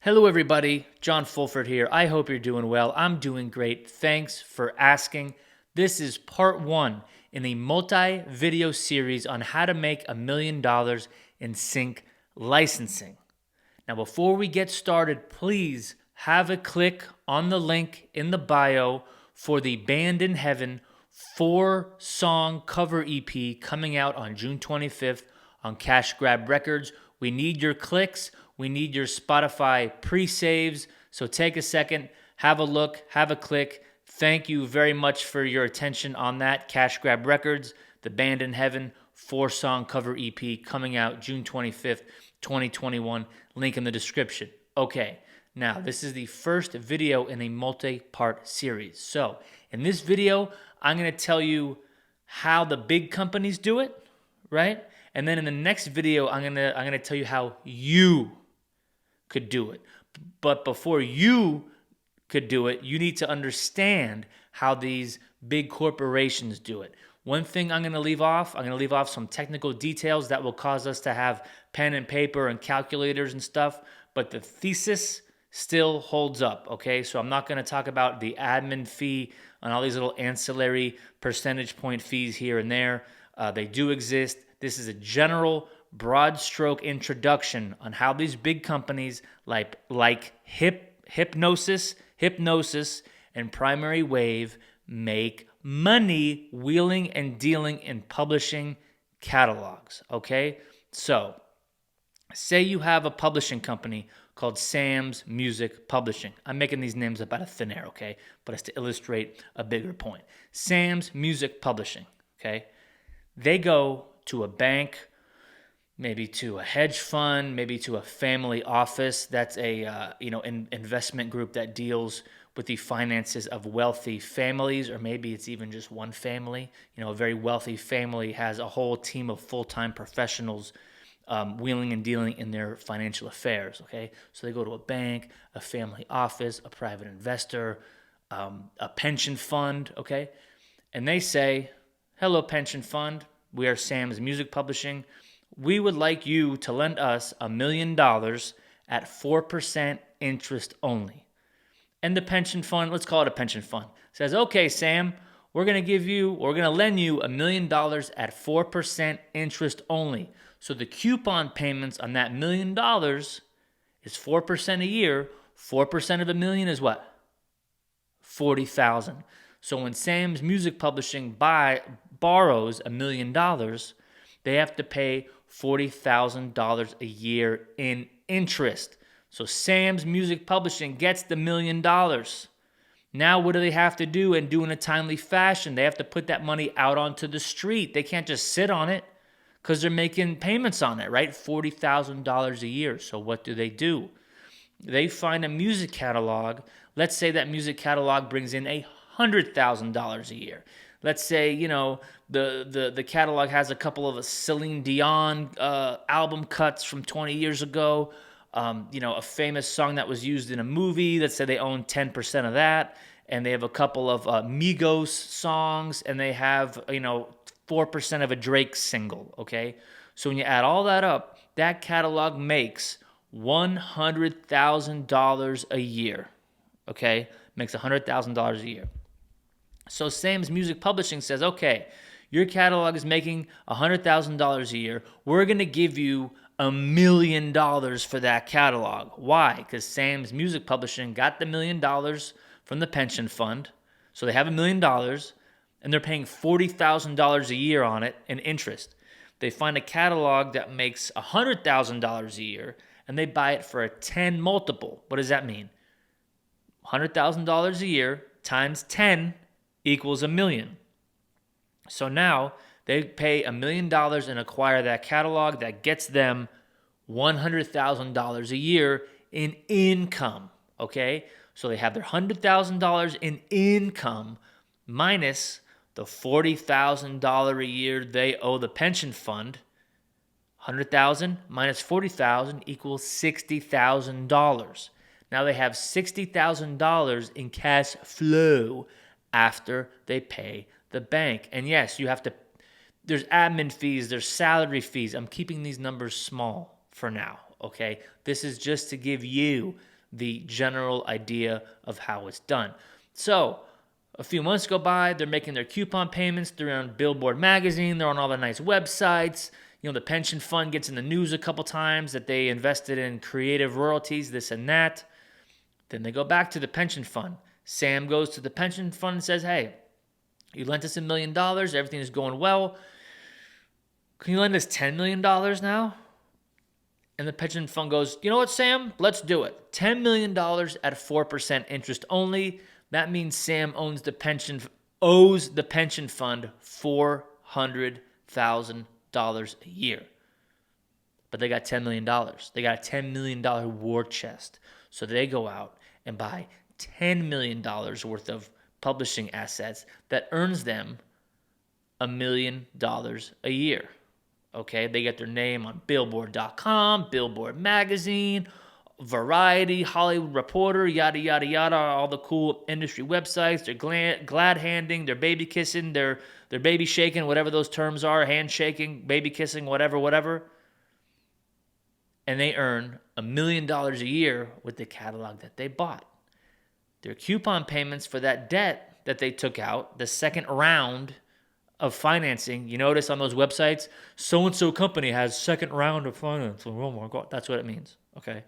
Hello, everybody. John Fulford here. I hope you're doing well. I'm doing great. Thanks for asking. This is part one in a multi video series on how to make $1 million in sync licensing. Now, before we get started, please have a click on the link in the bio for the Band in Heaven 4-song cover EP coming out on June 25th on Cash Grab Records. We need your clicks. We need your Spotify pre-saves. So take a second, have a look, have a click. Thank you very much for your attention on that. Cash Grab Records, the Band in Heaven 4-song cover EP coming out June 25th, 2021. Link in the description. Okay, now this is the first video in a multi-part series. So in this video, I'm going to tell you how the big companies do it, right? And then in the next video, I'm gonna tell you how you could do it. But before you could do it, you need to understand how these big corporations do it. One thing I'm going to leave off some technical details that will cause us to have pen and paper and calculators and stuff, but the thesis still holds up, okay? So I'm not going to talk about the admin fee and all these little ancillary percentage point fees here and there. They do exist. This is a general broad stroke introduction on how these big companies like hypnosis and primary wave make money wheeling and dealing in publishing catalogs, okay? So say you have a publishing company called Sam's Music Publishing. I'm making these names up out of thin air, okay? But it's to illustrate a bigger point. Sam's Music Publishing, okay? They go to a bank, maybe to a hedge fund, maybe to a family office. That's a investment group that deals with the finances of wealthy families, or maybe it's even just one family. A very wealthy family has a whole team of full-time professionals wheeling and dealing in their financial affairs, okay? So they go to a bank, a family office, a private investor, a pension fund, okay? And they say, hello, pension fund. We are Sam's Music Publishing. We would like you to lend us $1 million at 4% interest only. And the pension fund, let's call it a pension fund, says, okay, Sam, we're going to lend you $1 million at 4% interest only. So the coupon payments on that $1 million is 4% a year. 4% of $1 million is what? $40,000. So when Sam's Music Publishing borrows $1 million, they have to pay $40,000 a year in interest. So Sam's Music Publishing gets the $1 million. Now what do they have to do, and do in a timely fashion? They have to put that money out onto the street. They can't just sit on it because they're making payments on it, right? $40,000 a year. So what do? They find a music catalog. Let's say that music catalog brings in $100,000 a year. Let's say, the catalog has a couple of Celine Dion album cuts from 20 years ago, a famous song that was used in a movie. Let's say they own 10% of that, and they have a couple of Migos songs, and they have, 4% of a Drake single, okay? So when you add all that up, that catalog makes $100,000 a year, okay? Makes $100,000 a year. So Sam's Music Publishing says, okay, your catalog is making $100,000 a year. We're going to give you $1 million for that catalog. Why? Because Sam's Music Publishing got the $1 million from the pension fund. So they have $1 million, and they're paying $40,000 a year on it in interest. They find a catalog that makes $100,000 a year, and they buy it for a 10 multiple. What does that mean? $100,000 a year times 10 equals $1 million. So now they pay $1 million and acquire that catalog that gets them $100,000 a year in income, okay? So they have their $100,000 in income minus the $40,000 a year they owe the pension fund. $100,000 minus $40,000 equals $60,000. Now they have $60,000 in cash flow after they pay the bank. And yes, there's admin fees, there's salary fees. I'm keeping these numbers small for now, okay? This is just to give you the general idea of how it's done. So a few months go by, they're making their coupon payments. They're on Billboard magazine. They're on all the nice websites. The pension fund gets in the news a couple times that they invested in creative royalties, this and that. Then they go back to the pension fund. Sam goes to the pension fund and says, hey, you lent us $1 million. Everything is going well. Can you lend us $10 million now? And the pension fund goes, you know what, Sam? Let's do it. $10 million at 4% interest only. That means Sam owes the pension fund $400,000 a year. But they got $10 million. They got a $10 million war chest. So they go out and buy $10 million worth of publishing assets that earns them $1 million a year. Okay, they get their name on Billboard.com, Billboard Magazine, Variety, Hollywood Reporter, yada, yada, yada, all the cool industry websites. They're glad handing, they're baby kissing, they're baby shaking, whatever those terms are, handshaking, baby kissing, whatever. And they earn $1 million a year with the catalog that they bought. Their coupon payments for that debt that they took out, the second round of financing, you notice on those websites, so-and-so company has second round of financing. Oh my God, that's what it means. Okay.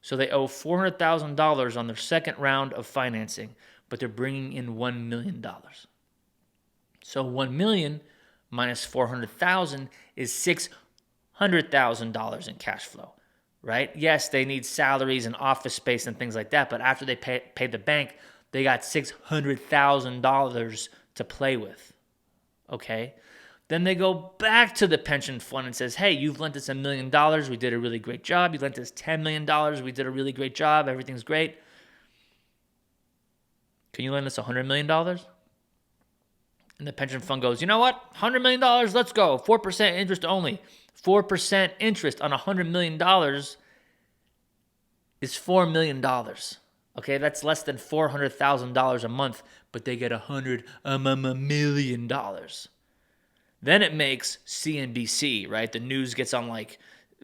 So they owe $400,000 on their second round of financing, but they're bringing in $1 million. So $1 million minus $400,000 is $600,000 in cash flow, right? Yes, they need salaries and office space and things like that, but after they pay the bank, they got $600,000 to play with, okay? Then they go back to the pension fund and says, hey, you've lent us $1 million. We did a really great job. You lent us $10 million. We did a really great job. Everything's great. Can you lend us $100 million? And the pension fund goes, you know what? $100 million, let's go. 4% interest only. 4% interest on $100 million is $4 million. Okay, that's less than $400,000 a month, but they get $100 million. Then it makes CNBC, right? The news gets on like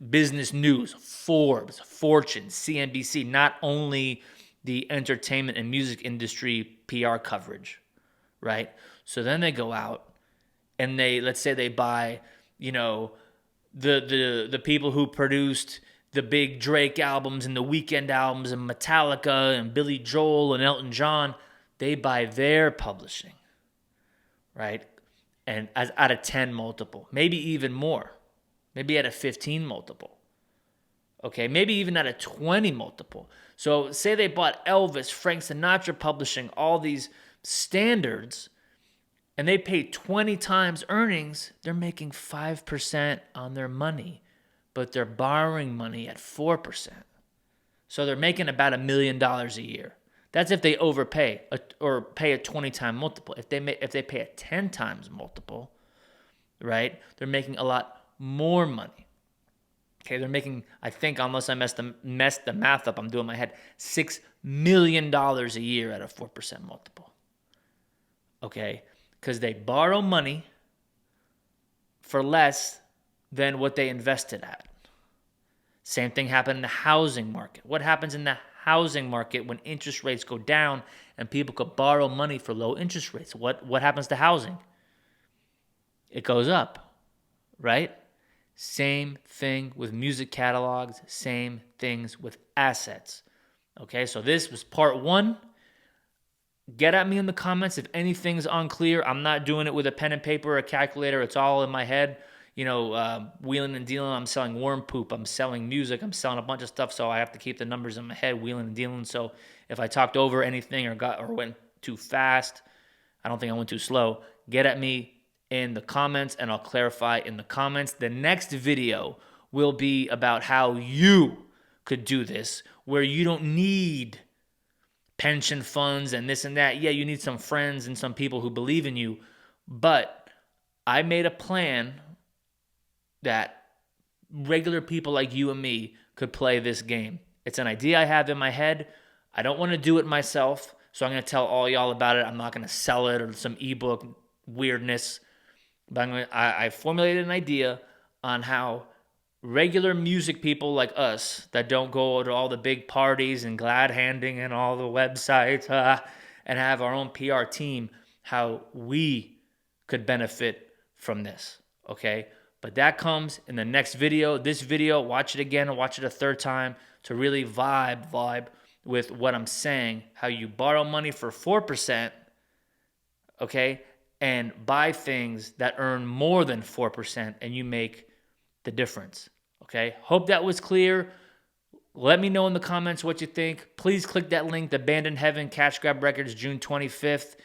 business news, Forbes, Fortune, CNBC, not only the entertainment and music industry PR coverage, right? So then they go out and let's say they buy, the people who produced the big Drake albums and the Weeknd albums and Metallica and Billy Joel and Elton John, they buy their publishing, right? And at a 10 multiple, maybe even more, maybe at a 15 multiple, okay, maybe even at a 20 multiple. So say they bought Elvis, Frank Sinatra publishing, all these standards, and they pay 20 times earnings, they're making 5% on their money, but they're borrowing money at 4%. So they're making about $1 million a year. That's if they overpay or pay a 20-time multiple. If they pay a 10 times multiple, right, they're making a lot more money. Okay, they're making, I think, unless I messed the math up, I'm doing my head, $6 million a year at a 4% multiple. Okay, because they borrow money for less than what they invested at. Same thing happened in the housing market. What happens in the housing market when interest rates go down and people could borrow money for low interest rates? What happens to housing? It goes up, right? Same thing with music catalogs, same things with assets. Okay, so this was part one. Get at me in the comments if anything's unclear. I'm not doing it with a pen and paper or a calculator. It's all in my head. Wheeling and dealing, I'm selling worm poop, I'm selling music, I'm selling a bunch of stuff, so I have to keep the numbers in my head, wheeling and dealing. So if I talked over anything or went too fast, I don't think I went too slow, get at me in the comments and I'll clarify in the comments. The next video will be about how you could do this, where you don't need pension funds and this and that. Yeah, you need some friends and some people who believe in you, but I made a plan that regular people like you and me could play this game. It's an idea I have in my head. I don't want to do it myself, so I'm going to tell all y'all about it. I'm not going to sell it or some ebook weirdness, but I formulated an idea on how regular music people like us that don't go to all the big parties and glad handing and all the websites and have our own PR team, how we could benefit from this, okay? But that comes in the next video. This video, watch it again and watch it a third time to really vibe with what I'm saying, how you borrow money for 4%, okay, and buy things that earn more than 4% and you make the difference, okay? Hope that was clear. Let me know in the comments what you think. Please click that link, The Band in Heaven, Cash Grab Records, June 25th,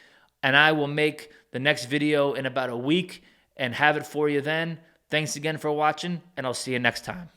and I will make the next video in about a week and have it for you then. Thanks again for watching, and I'll see you next time.